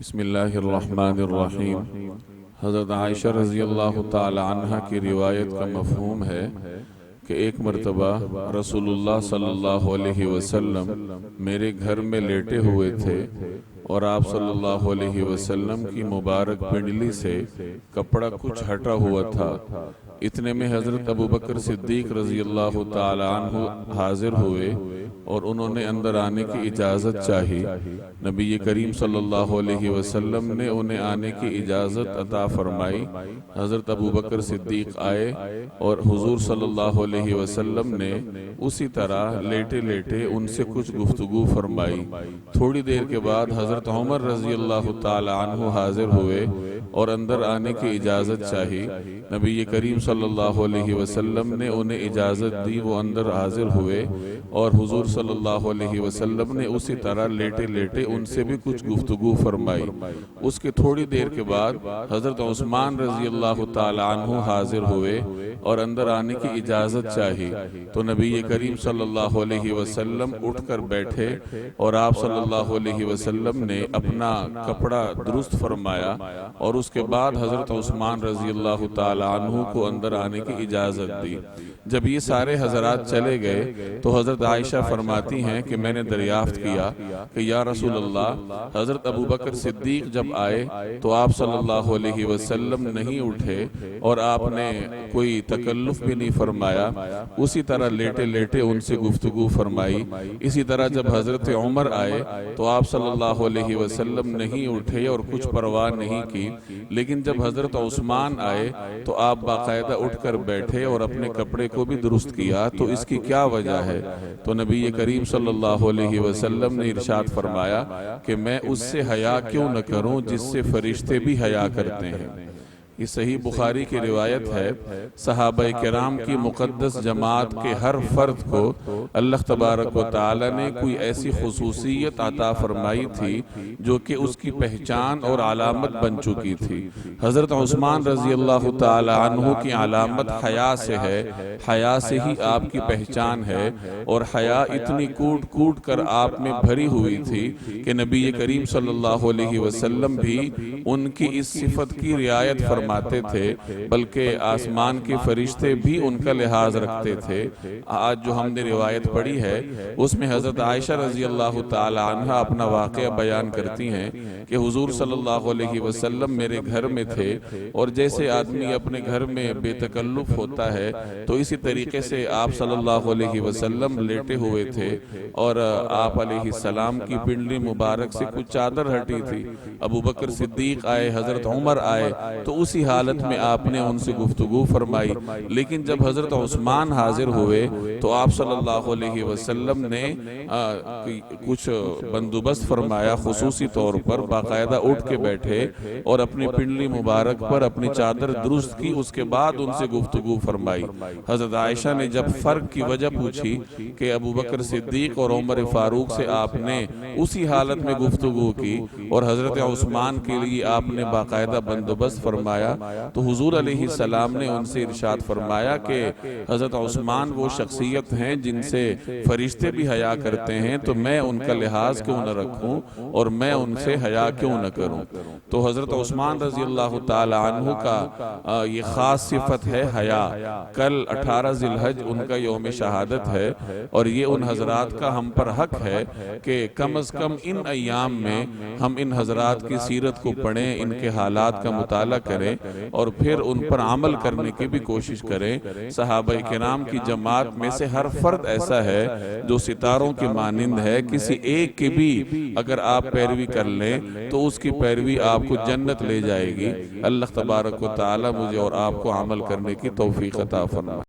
بسم اللہ الرحمن الرحیم۔ حضرت عائشہ رضی اللہ تعالی عنہ کی روایت کا مفہوم ہے کہ ایک مرتبہ رسول اللہ صلی اللہ علیہ وسلم میرے گھر میں لیٹے ہوئے تھے اور آپ صلی اللہ علیہ وسلم کی مبارک پنڈلی سے کپڑا کچھ ہٹا ہوا تھا۔ اتنے میں حضرت ابو بکر صدیق رضی اللہ تعالی عنہ حاضر ہوئے اور انہوں نے اندر آنے کی اجازت چاہی۔ نبی کریم صلی اللہ علیہ وسلم نے انہیں آنے کی اجازت عطا فرمائی۔ حضرت ابو بکر صدیق آئے اور حضور صلی اللہ علیہ وسلم نے اسی طرح لیٹے لیٹے ان سے کچھ گفتگو فرمائی۔ تھوڑی دیر کے بعد حضرت عمر رضی اللہ تعالی عنہ حاضر ہوئے اور اندر آنے کی اجازت چاہی۔ نبی کریم صلی اللہ علیہ وسلم نے انہیں اجازت دی، وہ اندر حاضر ہوئے اور حضور صلی اللہ علیہ وسلم نے اسی طرح لیٹے لیٹے ان سے بھی کچھ گفتگو فرمائی۔ اس کے تھوڑی دیر کے بعد حضرت عثمان رضی اللہ تعالی عنہ حاضر ہوئے اور اندر آنے کی اجازت چاہی تو نبی کریم صلی اللہ علیہ وسلم اٹھ کر بیٹھے اور آپ صلی اللہ علیہ وسلم نے اپنا کپڑا درست فرمایا اور اس کے بعد حضرت عثمان رضی اللہ تعالی عنہ کو اندر آنے کی اجازت دی۔ جب یہ سارے حضرات چلے گئے تو حضرت عائشہ فرماتی ہیں کہ میں نے دریافت کیا کہ یا رسول اللہ، حضرت ابو بکر صدیق جب آئے تو آپ صلی اللہ علیہ وسلم نہیں اٹھے اور آپ نے کوئی تکلف بھی نہیں فرمایا، اسی طرح لیٹے لیٹے ان سے گفتگو فرمائی۔ اسی طرح جب حضرت عمر آئے تو آپ صلی اللہ علیہ وسلم نہیں اٹھے اور کچھ پرواہ نہیں کی، لیکن جب حضرت عثمان آئے تو آپ باقاعدہ اٹھ کر بیٹھے اور اپنے کپڑے کو بھی درست کیا۔ تو اس کی کیا وجہ ہے؟ تو نبی کریم صلی اللہ علیہ وسلم نے ارشاد فرمایا کہ میں اس سے حیا کیوں نہ کروں جس سے فرشتے بھی حیا کرتے ہیں۔ یہ صحیح بخاری کی روایت ہے۔ صحابہ کرام کی مقدس جماعت کے ہر فرد کو اللہ تبارک و تعالی نے کوئی ایسی خصوصیت عطا فرمائی تھی جو کہ اس کی پہچان اور علامت بن چکی تھی۔ حضرت عثمان رضی اللہ تعالی عنہ کی علامت حیاء سے ہے، حیاء سے ہی آپ کی پہچان ہے، اور حیاء اتنی کوٹ کوٹ کر آپ میں بھری ہوئی تھی کہ نبی کریم صلی اللہ علیہ وسلم بھی ان کی اس صفت کی رعایت فرماتے تھے، بلکہ آسمان کے فرشتے بھی ان کا لحاظ رکھتے تھے۔ آج جو ہم نے روایت پڑھی ہے اس میں حضرت عائشہ رضی اللہ تعالی عنہ اپنا واقعہ بیان کرتی ہیں کہ حضور صلی اللہ علیہ وسلم میرے گھر میں تھے، اور جیسے آدمی اپنے گھر میں بے تکلف ہوتا ہے تو اسی طریقے سے آپ صلی اللہ علیہ وسلم لیٹے ہوئے تھے اور آپ علیہ السلام کی پنڈلی مبارک سے کچھ چادر ہٹی تھی۔ ابو بکر صدیق آئے، حضرت عمر آئے تو اسی حالت میں آپ نے ان سے گفتگو فرمائی، لیکن جب حضرت عثمان حاضر ہوئے تو آپ صلی اللہ علیہ وسلم نے کچھ بندوبست فرمایا، خصوصی طور پر باقاعدہ اٹھ کے بیٹھے اور اپنی پنڈلی مبارک پر اپنی چادر درست کی، اس کے بعد ان سے گفتگو فرمائی۔ حضرت عائشہ نے جب فرق کی وجہ پوچھی کہ ابو بکر صدیق اور عمر فاروق سے آپ نے اسی حالت میں گفتگو کی اور حضرت عثمان کے لیے آپ نے باقاعدہ بندوبست فرمایا، تو حضور علیہ السلام نے ان سے ارشاد فرمایا کہ حضرت عثمان وہ شخصیت ہیں جن سے فرشتے بھی حیا کرتے ہیں، تو میں ان کا لحاظ کیوں نہ رکھوں اور میں ان سے حیا کیوں نہ کروں۔ تو حضرت عثمان رضی اللہ تعالی عنہ کا یہ خاص صفت ہے حیا۔ کل 18 ذی الحج ان کا یوم شہادت ہے، اور یہ ان حضرات کا ہم پر حق ہے کہ کم از کم ان ایام میں ہم ان حضرات کی سیرت کو پڑھیں، ان کے حالات کا مطالعہ کریں اور پھر ان پر عمل کرنے کی بھی کوشش کریں۔ صحابہ کرام کی جماعت میں سے ہر فرد ایسا ہے جو ستاروں کی مانند ہے، کسی ایک کی بھی اگر آپ پیروی کر لیں تو اس کی پیروی آپ کو جنت لے جائے گی۔ اللہ تبارک و تعالی مجھے اور آپ کو عمل کرنے کی توفیق عطا فرمائے۔